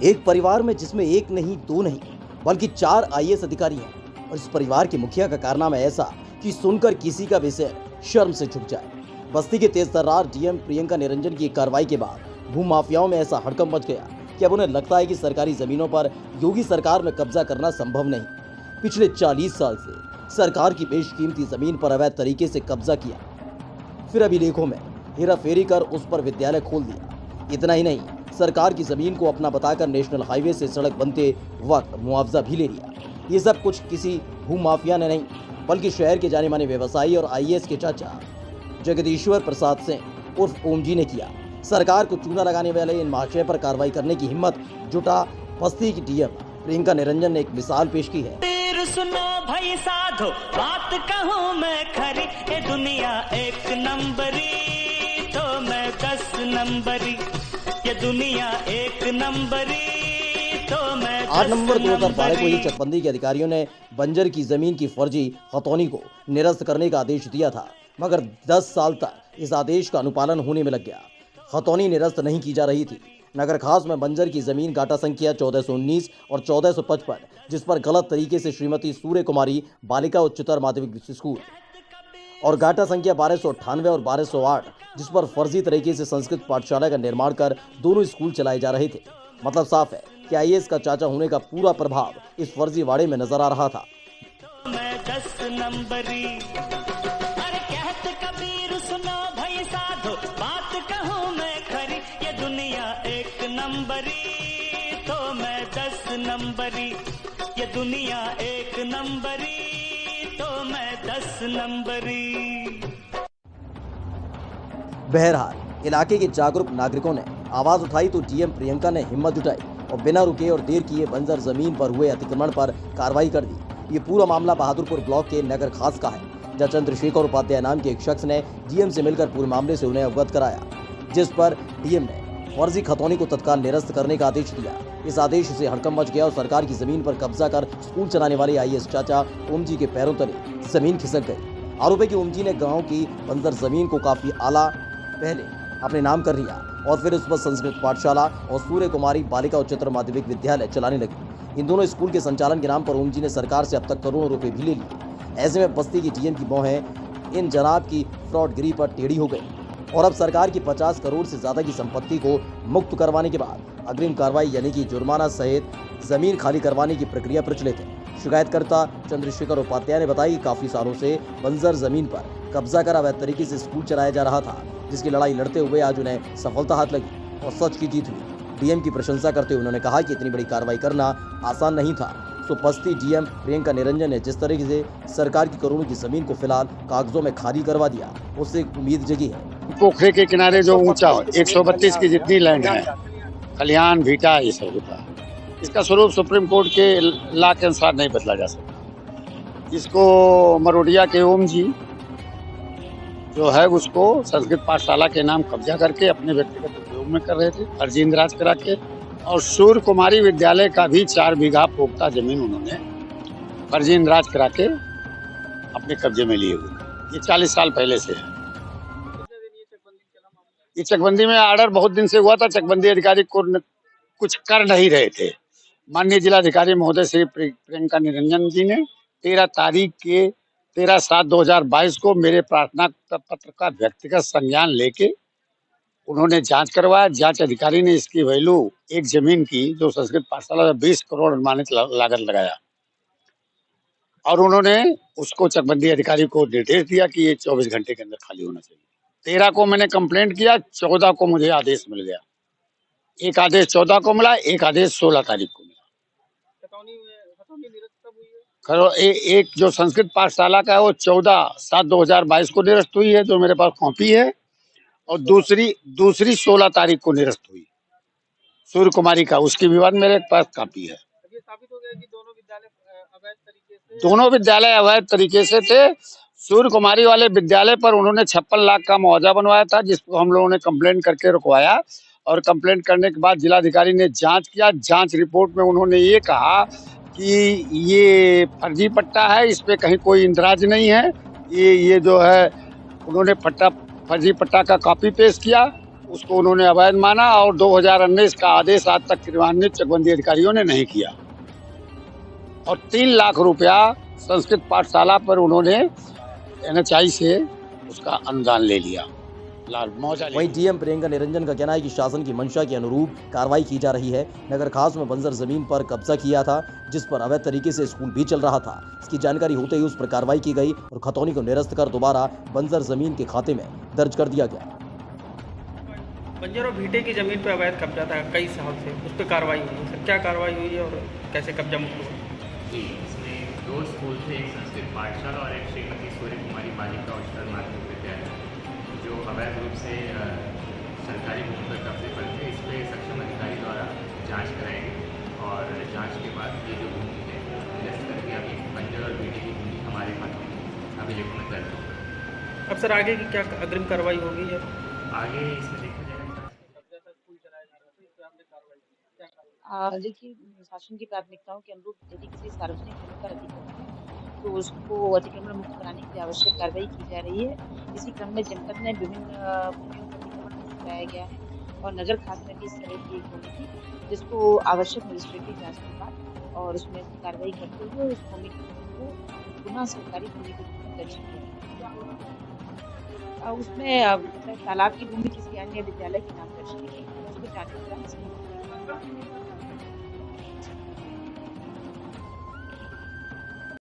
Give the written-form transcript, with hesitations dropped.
एक परिवार में जिसमें एक नहीं दो नहीं बल्कि 4 आईएएस अधिकारी हैं और इस परिवार के मुखिया का कारनामा ऐसा कि सुनकर किसी का भी सिर शर्म से झुक जाए। बस्ती के तेज तर्रार डीएम प्रियंका निरंजन की कार्रवाई के बाद भू माफियाओं में ऐसा हड़कंप मच गया कि अब उन्हें लगता है कि सरकारी जमीनों पर योगी सरकार में कब्जा करना संभव नहीं। पिछले 40 साल से सरकार की बेशकीमती जमीन पर अवैध तरीके से कब्जा किया, फिर अभिलेखों में हेराफेरी कर उस पर विद्यालय खोल दिया। इतना ही नहीं, सरकार की जमीन को अपना बताकर नेशनल हाईवे से सड़क बनते वक्त मुआवजा भी ले लिया। ये सब कुछ किसी भू माफिया ने नहीं बल्कि शहर के जाने माने व्यवसायी और आईएएस के चाचा जगदीश्वर प्रसाद सिंह उर्फ ओम जी ने किया। सरकार को चूना लगाने वाले इन महाशय पर कार्रवाई करने की हिम्मत जुटा बस्ती की डीएम प्रियंका निरंजन ने एक मिसाल पेश की है। सुनो भाई साधो, बात कहूँ मैं खरी, ये दुनिया एक नंबरी तो मैं 10 नंबरी, ये दुनिया एक नंबरी तो मैं 8 नवंबर 2012 को ही चकबंदी के अधिकारियों ने बंजर की जमीन की फर्जी खतौनी को निरस्त करने का आदेश दिया था, मगर 10 साल तक इस आदेश का अनुपालन होने में लग गया। खतौनी निरस्त नहीं की जा रही थी। नगर खास में बंजर की जमीन गाटा संख्या 1419 और 1455, जिस पर गलत तरीके से श्रीमती सूर्य कुमारी बालिका उच्चतर माध्यमिक स्कूल और गाटा संख्या 1298 और 1208, जिस पर फर्जी तरीके से संस्कृत पाठशाला का निर्माण कर दोनों स्कूल चलाए जा रहे थे। मतलब साफ है कि आईएएस का चाचा होने का पूरा प्रभाव इस फर्जी वाड़े में नजर आ रहा था। मैं 10 नंबरी, अरे कहत कबीर सुनो भाई साधो, बात कहूँ मैं खरी, ये दुनिया एक नंबरी तो मैं 10 नंबरी, ये दुनिया एक नंबरी तो मैं 10 नंबरी। बहरहाल इलाके के जागरूक नागरिकों ने आवाज उठाई तो डीएम प्रियंका ने हिम्मत जुटाई और बिना रुके और देर किए बंजर जमीन पर हुए अतिक्रमण पर कार्रवाई कर दी। ये पूरा मामला बहादुरपुर ब्लॉक के नगर खास का है, जहाँ चंद्रशेखर उपाध्याय नाम के एक शख्स ने डीएम से मिलकर पूरे मामले से उन्हें अवगत कराया, जिस पर डीएम ने फर्जी खतौनी को तत्काल निरस्त करने का आदेश दिया। इस आदेश से हड़कंप मच गया और सरकार की जमीन पर कब्जा कर स्कूल चलाने वाले आईएएस चाचा ओम जी के पैरों तले जमीन खिसक गई। आरोप है कि ओम जी ने गाँव की बंजर जमीन को काफी आला पहले अपने नाम कर लिया और फिर उस पर संस्कृत पाठशाला और सूर्य कुमारी बालिका उच्चतर माध्यमिक विद्यालय चलाने लगे। इन दोनों स्कूल के संचालन के नाम पर ओम जी ने सरकार से अब तक करोड़ों रुपए भी ले लिए। ऐसे में बस्ती की डीएम की भौहें इन जनाब की फ्रॉडगिरी पर टेढ़ी हो गई और अब सरकार की 50 करोड़ से ज्यादा की संपत्ति को मुक्त करवाने के बाद अग्रिम कार्रवाई यानी कि जुर्माना सहित जमीन खाली करवाने की प्रक्रिया प्रचलित है। शिकायतकर्ता चंद्रशेखर उपाध्याय ने बताया कि काफी सालों से बंजर जमीन पर कब्जा कर अवैध तरीके से स्कूल चलाया जा रहा था, जिसकी लड़ाई लड़ते हुए आज उन्हें सफलता हाथ लगी और सच की जीत हुई। डीएम की प्रशंसा करते हुए उन्होंने कहा कि इतनी बड़ी कार्रवाई करना आसान नहीं था। तो बस्ती डीएम प्रियंका निरंजन ने जिस तरीके से सरकार की करोड़ों की जमीन को फिलहाल कागजों में खाली करवा दिया, उससे उम्मीद जगी है। पोखरे के किनारे जो ऊंचा 132 की जितनी लैंड है, खलियान भीटा ये सब होता है, इसका स्वरूप सुप्रीम कोर्ट के लॉ के अनुसार नहीं बदला जा सकता। इसको मरोडिया के ओम जी जो है उसको संस्कृत पाठशाला के नाम कब्जा करके अपने व्यक्तिगत उपयोग में कर रहे थे, फर्जी इंदराज करा के, और सूर्य कुमारी विद्यालय का भी 4 बीघा पोख्ता जमीन उन्होंने फर्जी इंदराज करा के अपने कब्जे में लिए हुए। ये 40 साल पहले से है। ये चकबंदी में आर्डर बहुत दिन से हुआ था, चकबंदी अधिकारी को कुछ कर नहीं रहे थे। माननीय जिलाधिकारी महोदय श्री प्रियंका निरंजन जी ने 13/7/2022 को मेरे प्रार्थना पत्र का व्यक्तिगत संज्ञान लेके उन्होंने जांच करवाया। जांच अधिकारी ने इसकी वैल्यू एक जमीन की जो संस्कृत पाठशाला 20 करोड़ अनुमानित लागत लगाया और उन्होंने उसको चकबंदी अधिकारी को निर्देश दिया कि ये 24 घंटे के अंदर खाली होना चाहिए। 13 को मैंने कंप्लेंट किया, 14 को मुझे आदेश मिल गया। एक आदेश 14 को मिला, एक आदेश 16 तारीख को मिला। एक जो संस्कृत पाठशाला का है वो 14/7/2022 को निरस्त हुई है, जो मेरे पास कॉपी है, और दूसरी 16 तारीख को निरस्त हुई सूर्य कुमारी का, उसकी भी बात मेरे पास कॉपी है। ये साबित हो गया कि दोनों विद्यालय अवैध तरीके से थे। सूर्य कुमारी वाले विद्यालय पर उन्होंने 56 लाख का मुआवजा बनवाया था, जिसको हम लोगों ने कंप्लेंट करके रुकवाया और कंप्लेंट करने के बाद जिलाधिकारी ने जांच किया। जांच रिपोर्ट में उन्होंने ये कहा कि ये फर्जी पट्टा है, इस पे कहीं कोई इंदराज नहीं है। ये जो है उन्होंने फर्जी पट्टा का कॉपी पेश किया उसको उन्होंने अवैध माना और 2019 का आदेश आज तक क्रियान्वित चकबंदी अधिकारियों ने नहीं किया। और 3 लाख रुपया संस्कृत पाठशाला पर उन्होंने NHI से उसका अनुदान ले लिया। वहीं डीएम प्रियंका निरंजन का कहना है कि शासन की मंशा के अनुरूप कार्रवाई की जा रही है। नगर खास में बंजर जमीन पर कब्जा किया था, जिस पर अवैध तरीके से स्कूल भी चल रहा था। इसकी जानकारी होते ही उस पर कार्रवाई की गई और खतौनी को निरस्त कर दोबारा बंजर जमीन के खाते में दर्ज कर दिया गया। बंजर और भीटे की जमीन पर अवैध कब्जा था कई साल से, उस पर कार्रवाई हुई है। सर, क्या कार्रवाई हुई है और कैसे कब्जा मुक्त हुआ? जी, इसमें 2 स्कूल थे, एक संस्कृत पाठशाला और एक श्रीमती सूर्य कुमारी बालिका उच्चतर माध्यमिक विद्यालय, जो अवैध रूप से सरकारी भूमि पर कब्जे पर थे। इस पर सक्षम अधिकारी द्वारा जांच कराई गई और जांच के बाद ये जो भूमि है निरस्त करके अभी बंजर और भीटे की भूमि हमारे खातों में अभिलेखों में दर्ज है। अब सर आगे की क्या अग्रिम कार्रवाई होगी? है आगे इसमें देखा जाएगा। देखिए, शासन की प्राथमिकताओं के अनुरूप यदि किसी सार्वजनिक भूमि पर अतिक्रमण है तो उसको अतिक्रमण मुक्त कराने के लिए आवश्यक कार्रवाई की जा रही है। इसी क्रम में जनपद में विभिन्न भूमियों को अतिक्रमण मुक्त कराया गया है और नगर खास में भी इस तरह की एक भूमि थी, जिसको आवश्यक मजिस्ट्रेटी जांच के बाद और उसमें कार्रवाई करते हुए उस भूमि को पुनः सरकारी भूमि के रूप में दर्ज किया गया। उसमें मतलब तालाब की भूमि किसी अन्य विद्यालय के नाम दर्ज की गई, उसको जांच के दौरान